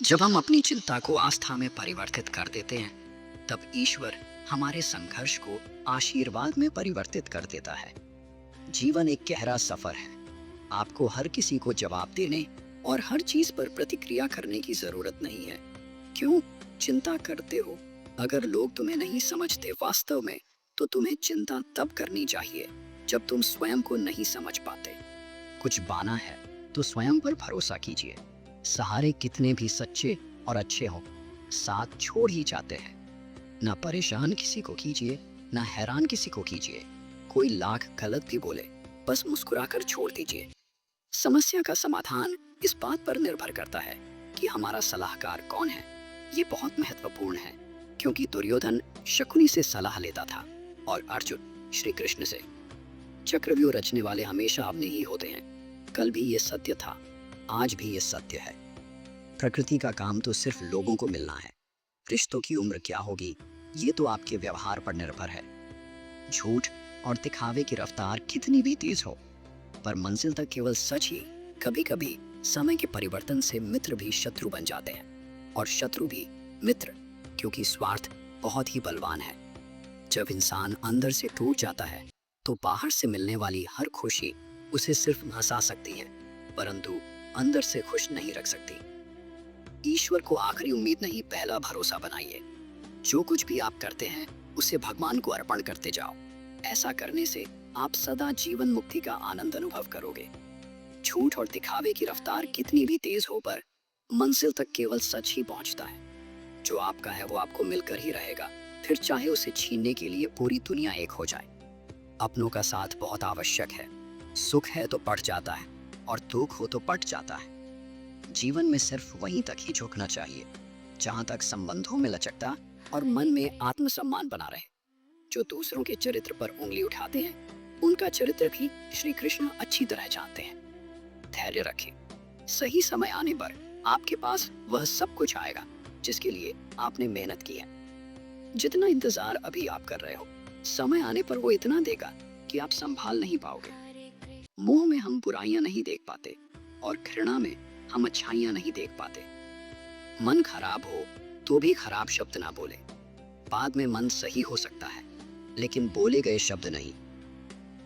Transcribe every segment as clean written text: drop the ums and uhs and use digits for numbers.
जब हम अपनी चिंता को आस्था में परिवर्तित कर देते हैं, तब ईश्वर हमारे संघर्ष को आशीर्वाद में परिवर्तित कर देता है। जीवन एक गहरा सफर है। आपको हर किसी को जवाब देने और हर चीज पर प्रतिक्रिया करने की जरूरत नहीं है। क्यों चिंता करते हो? अगर लोग तुम्हें नहीं समझते वास्तव में, तो तुम्हें चिंता तब करनी चाहिए जब तुम स्वयं को नहीं समझ पाते। कुछ बाना है तो स्वयं पर भरोसा कीजिए। सहारे कितने भी सच्चे और अच्छे हों, साथ छोड़ ही जाते हैं। ना परेशान किसी को कीजिए, ना हैरान किसी को कीजिए। कोई लाख गलत भी बोले, बस मुस्कुराकर छोड़ दीजिए। समस्या का समाधान इस बात पर निर्भर करता है कि हमारा सलाहकार कौन है। ये बहुत महत्वपूर्ण है, क्योंकि दुर्योधन शकुनी से सलाह लेता था और अर्जुन श्री कृष्ण से। चक्रव्यूह रचने वाले हमेशा अपने ही होते हैं। कल भी ये सत्य था, आज भी ये सत्य है। प्रकृति का काम तो सिर्फ लोगों को मिलना है। रिश्तों की उम्र क्या होगी, ये तो आपके व्यवहार पर निर्भर है। झूठ और दिखावे की रफ्तार कितनी भी तेज हो, पर मंजिल तक केवल सच ही। कभी कभी समय के परिवर्तन से मित्र भी शत्रु बन जाते हैं, और शत्रु भी मित्र, क्योंकि स्वार्थ बहुत ही बलवान है। जब इंसान अंदर से टूट जाता है, तो बाहर से मिलने वाली हर खुशी उसे सिर्फ हंसा सकती है, परंतु अंदर से खुश नहीं रख सकती। ईश्वर को आखिरी उम्मीद नहीं, पहला भरोसा बनाइए। जो कुछ भी आप करते हैं, उसे भगवान को अर्पण करते जाओ। ऐसा करने से आप सदा जीवन मुक्ति का आनंद अनुभव करोगे। झूठ और दिखावे की रफ्तार कितनी भी तेज हो, पर मंजिल तक केवल सच ही पहुंचता है। जो आपका है वो आपको मिलकर ही रहेगा, फिर चाहे उसे छीनने के लिए पूरी दुनिया एक हो जाए। अपनों का साथ बहुत आवश्यक है। सुख है तो बढ़ जाता है, और दुख हो तो पट जाता है। जीवन में सिर्फ वहीं तक ही झुकना चाहिए जहां तक संबंधों में लचकता और मन में आत्मसम्मान बना रहे। जो दूसरों के चरित्र पर उंगली उठाते हैं, उनका चरित्र भी श्री कृष्ण अच्छी तरह जानते हैं। धैर्य रखें। सही समय आने पर आपके पास वह सब कुछ आएगा जिसके लिए आपने मेहनत की है। जितना इंतजार अभी आप कर रहे हो, समय आने पर वो इतना देगा कि आप संभाल नहीं पाओगे। मोह में हम बुराइयां नहीं देख पाते, और घृणा में हम अच्छाइयां नहीं देख पाते। मन खराब हो तो भी खराब शब्द ना बोले। बाद में मन सही हो सकता है, लेकिन बोले गए शब्द नहीं।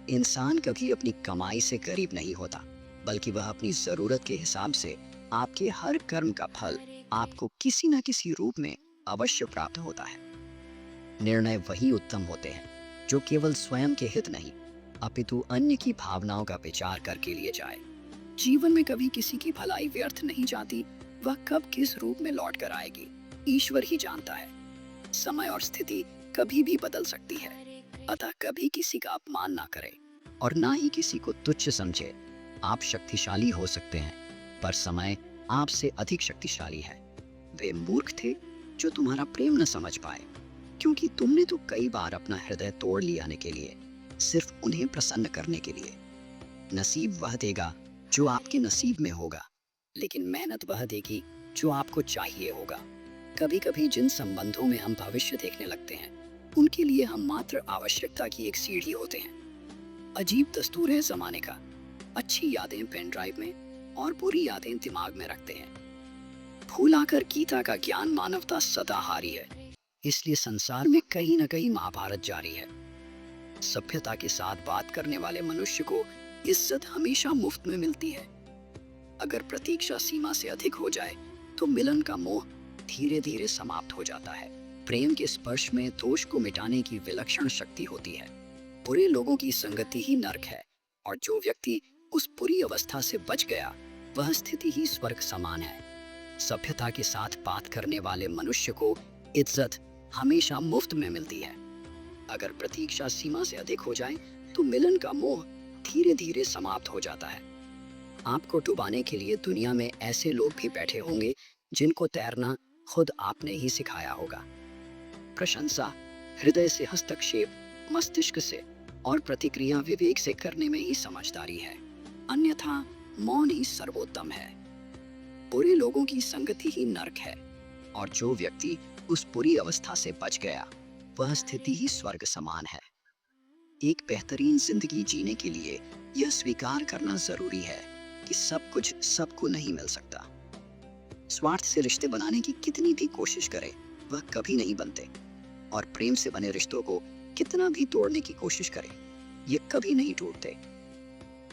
इंसान कभी अपनी कमाई से गरीब नहीं होता, बल्कि वह अपनी जरूरत के हिसाब से। आपके हर कर्म का फल आपको किसी न किसी रूप में अवश्य प्राप्त होता है। निर्णय वही उत्तम होते हैं जो केवल स्वयं के हित नहीं, अपितु अन्य की भावनाओं का विचार करके लिए जाए। जीवन में कभी किसी की भलाई व्यर्थ नहीं जाती। वह कब किस रूप में लौट कर आएगी, ईश्वर ही जानता है। समय और स्थिति कभी भी बदल सकती है, अतः कभी किसी का अपमान ना करें और ना ही किसी को तुच्छ समझे। आप शक्तिशाली हो सकते हैं, पर समय आपसे अधिक शक्तिशाली है। वे मूर्ख थे जो तुम्हारा प्रेम न समझ पाए, क्योंकि तुमने तो कई बार अपना हृदय तोड़ लिया आने के लिए, सिर्फ उन्हें प्रसन्न करने के लिए। नसीब वह देगा जो आपके नसीब में होगा, लेकिन मेहनत वह देगी जो आपको चाहिए होगा। कभी कभी जिन संबंधों में हम भविष्य देखने लगते हैं, उनके लिए हम मात्र आवश्यकता की एक सीढ़ी होते हैं। अजीब दस्तूर है जमाने का। अच्छी यादें पेन ड्राइव में और बुरी यादें दिमाग में रखते हैं। भूलाकर गीता का ज्ञान मानवता सदा हारी है। इसलिए संसार में कहीं न कहीं महाभारत जारी है। सभ्यता के साथ बात करने वाले मनुष्य को इज्जत हमेशा मुफ्त में मिलती है। अगर प्रतीक्षा सीमा से अधिक हो जाए, तो मिलन का मोह धीरे धीरे समाप्त हो जाता है। प्रेम के स्पर्श में दोष को मिटाने की विलक्षण शक्ति होती है। बुरे लोगों की संगति ही नरक है, और जो व्यक्ति उस बुरी अवस्था से बच गया, वह स्थिति ही स्वर्ग समान है। सभ्यता के साथ बात करने वाले मनुष्य को इज्जत हमेशा मुफ्त में मिलती है। अगर प्रतीक्षा सीमा से अधिक हो जाए, तो मिलन का मोह धीरे धीरे समाप्त हो जाता है। आपको डुबाने के लिए दुनिया में ऐसे लोग भी बैठे होंगे जिनको तैरना खुद आपने ही सिखाया होगा। प्रशंसा हृदय से, हस्तक्षेप मस्तिष्क से, और प्रतिक्रिया विवेक से करने में ही समझदारी है। अन्यथा मौन ही सर्वोत्तम है। बुरे लोगों की संगति ही नरक है, और जो व्यक्ति उस बुरी अवस्था से बच गया, वह स्थिति ही स्वर्ग समान है। एक बेहतरीन जिंदगी जीने के लिए यह स्वीकार करना जरूरी है कि सब कुछ सबको नहीं मिल सकता। स्वार्थ से रिश्ते बनाने की कितनी भी कोशिश करें, वह कभी नहीं बनते। और प्रेम से बने रिश्तों को कितना भी तोड़ने की कोशिश करें, ये कभी नहीं टूटते।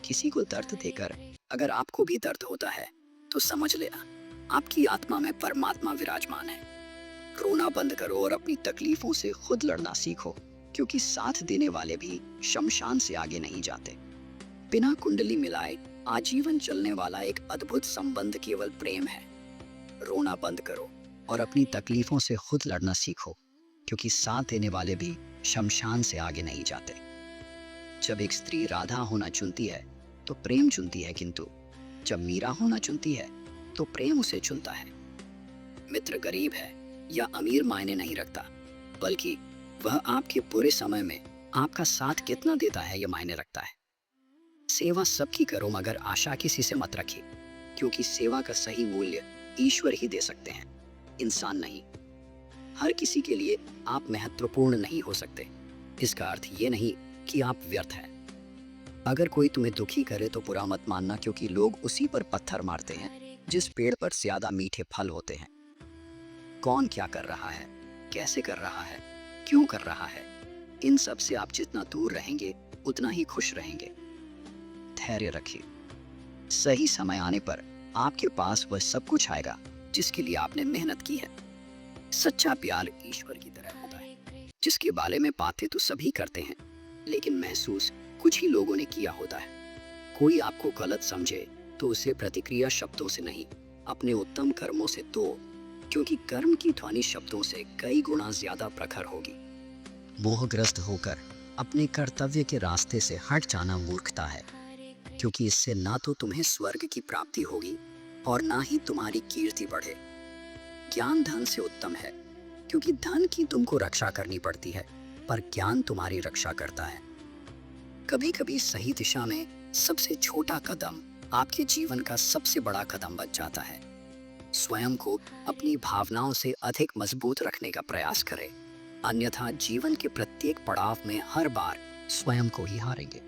किसी को दर्द देकर अगर आपको भी दर्द होता है, तो समझ लेना आपकी आत्मा में परमात्मा विराजमान है। रोना बंद करो और अपनी तकलीफों से खुद लड़ना सीखो, क्योंकि साथ देने वाले भी शमशान से आगे नहीं जाते। बिना कुंडली मिलाए आजीवन चलने वाला एक अद्भुत संबंध केवल प्रेम है। रोना बंद करो और अपनी तकलीफों से खुद लड़ना सीखो, क्योंकि साथ देने वाले भी शमशान से आगे नहीं जाते। जब एक स्त्री राधा होना चुनती है तो प्रेम चुनती है, किंतु जब मीरा होना चुनती है तो प्रेम उसे चुनता है। मित्र गरीब है या अमीर मायने नहीं रखता, बल्कि वह आपके बुरे समय में आपका साथ कितना देता है यह मायने रखता है। सेवा सबकी करो, मगर आशा किसी से मत रखिए, क्योंकि सेवा का सही मूल्य ईश्वर ही दे सकते हैं, इंसान नहीं। हर किसी के लिए आप महत्वपूर्ण नहीं हो सकते। इसका अर्थ ये नहीं कि आप व्यर्थ हैं। अगर कोई तुम्हें दुखी करे तो बुरा मत मानना, क्योंकि लोग उसी पर पत्थर मारते हैं जिस पेड़ पर ज्यादा मीठे फल होते हैं। कौन क्या कर रहा है, कैसे कर रहा है, क्यों कर रहा है, इन सब से आप जितना दूर रहेंगे उतना ही खुश रहेंगे। धैर्य रखिए, सही समय आने पर आपके पास वह सब कुछ आएगा जिसके लिए आपने मेहनत की है। सच्चा प्यार ईश्वर की तरह होता है, जिसके बारे में बातें तो सभी करते हैं, लेकिन महसूस कुछ ही लोगों ने किया होता है। कोई आपको गलत समझे तो उसे प्रतिक्रिया शब्दों से नहीं, अपने उत्तम कर्मों से दो, क्योंकि कर्म की ध्वनि शब्दों से कई गुना ज्यादा प्रखर होगी। मोहग्रस्त होकर अपने कर्तव्य के रास्ते से हट जाना मूर्खता है, क्योंकि इससे ना तो तुम्हें स्वर्ग की प्राप्ति होगी और ना ही तुम्हारी कीर्ति बढ़े। ज्ञान धन से उत्तम है, क्योंकि धन की तुमको रक्षा करनी पड़ती है, पर ज्ञान तुम्हारी रक्षा करता है। कभी कभी सही दिशा में सबसे छोटा कदम आपके जीवन का सबसे बड़ा कदम बन जाता है। स्वयं को अपनी भावनाओं से अधिक मजबूत रखने का प्रयास करें, अन्यथा जीवन के प्रत्येक पड़ाव में हर बार स्वयं को ही हारेंगे।